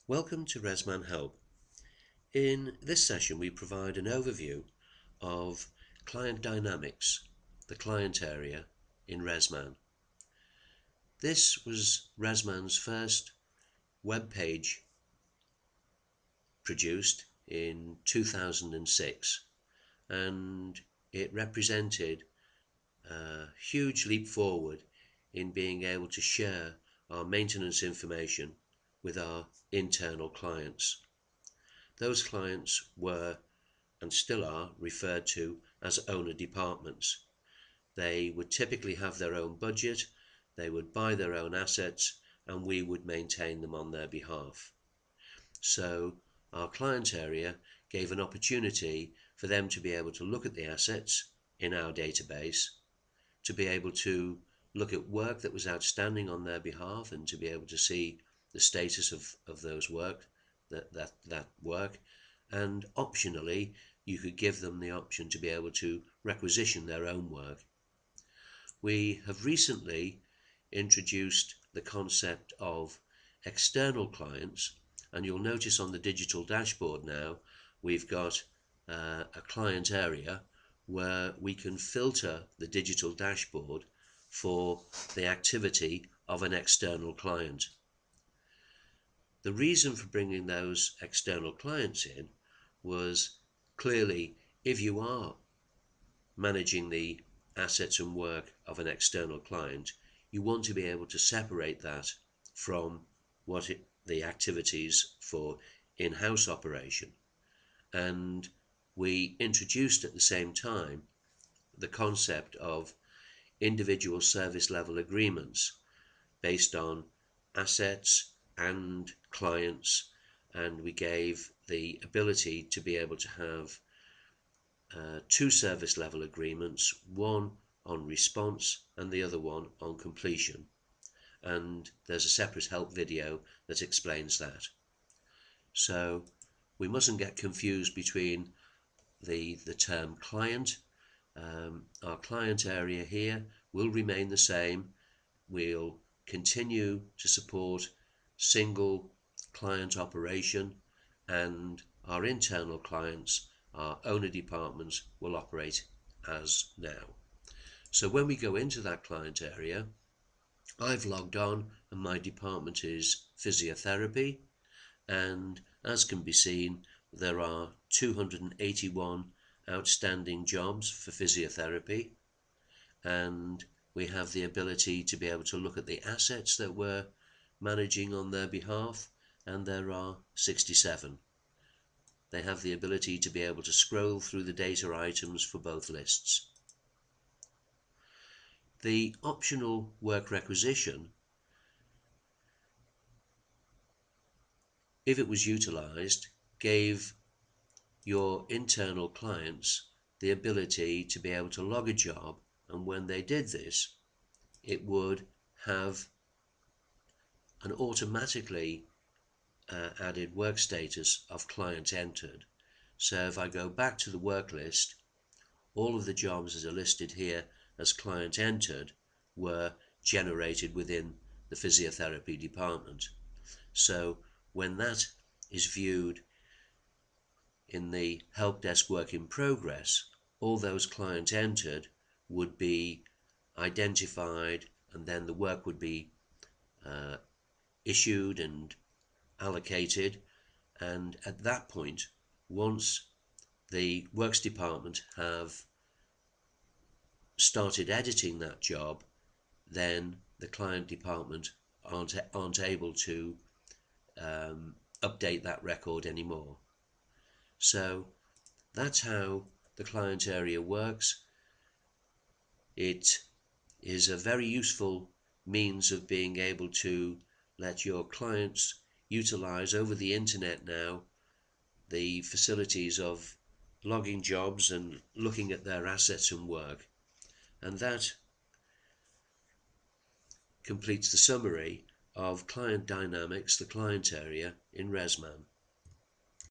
Welcome to RMM Help. In this session we provide an overview of Client Dynamics, the client area in RMM. This was RMM's first web page produced in 2006, and it represented a huge leap forward in being able to share our maintenance information with our internal clients. Those clients were and still are referred to as owner departments. They would typically have their own budget, they would buy their own assets, and we would maintain them on their behalf. So our client area gave an opportunity for them to be able to look at the assets in our database, to be able to look at work that was outstanding on their behalf and to be able to see the status of those work, that work, and optionally you could give them the option to be able to requisition their own work. We have recently introduced the concept of external clients, and you'll notice on the digital dashboard now we've got a client area where we can filter the digital dashboard for the activity of an external client. The reason for bringing those external clients in was clearly if you are managing the assets and work of an external client, you want to be able to separate that from the activities for in-house operation. And we introduced at the same time the concept of individual service level agreements based on assets and clients, and we gave the ability to be able to have two service level agreements, one on response and the other one on completion, and there's a separate help video that explains that. So we mustn't get confused between the term client. Our client area here will remain the same. We'll continue to support single client operation, and our internal clients, our owner departments, will operate as now. So when we go into that client area, I've logged on and my department is physiotherapy, and as can be seen there are 281 outstanding jobs for physiotherapy, and we have the ability to be able to look at the assets that we're managing on their behalf, and there are 67. They have the ability to be able to scroll through the data items for both lists. The optional work requisition, if it was utilized, gave your internal clients the ability to be able to log a job, and when they did this, it would have an automatically added work status of client entered. So if I go back to the work list, all of the jobs that are listed here as client entered were generated within the physiotherapy department. So when that is viewed in the help desk work in progress, all those client entered would be identified, and then the work would be issued and allocated, and at that point, once the works department have started editing that job, then the client department aren't able to update that record anymore. So that's how the client area works. It is a very useful means of being able to let your clients utilize over the internet now the facilities of logging jobs and looking at their assets and work. And that completes the summary of Client Dynamics, the client area in RMM.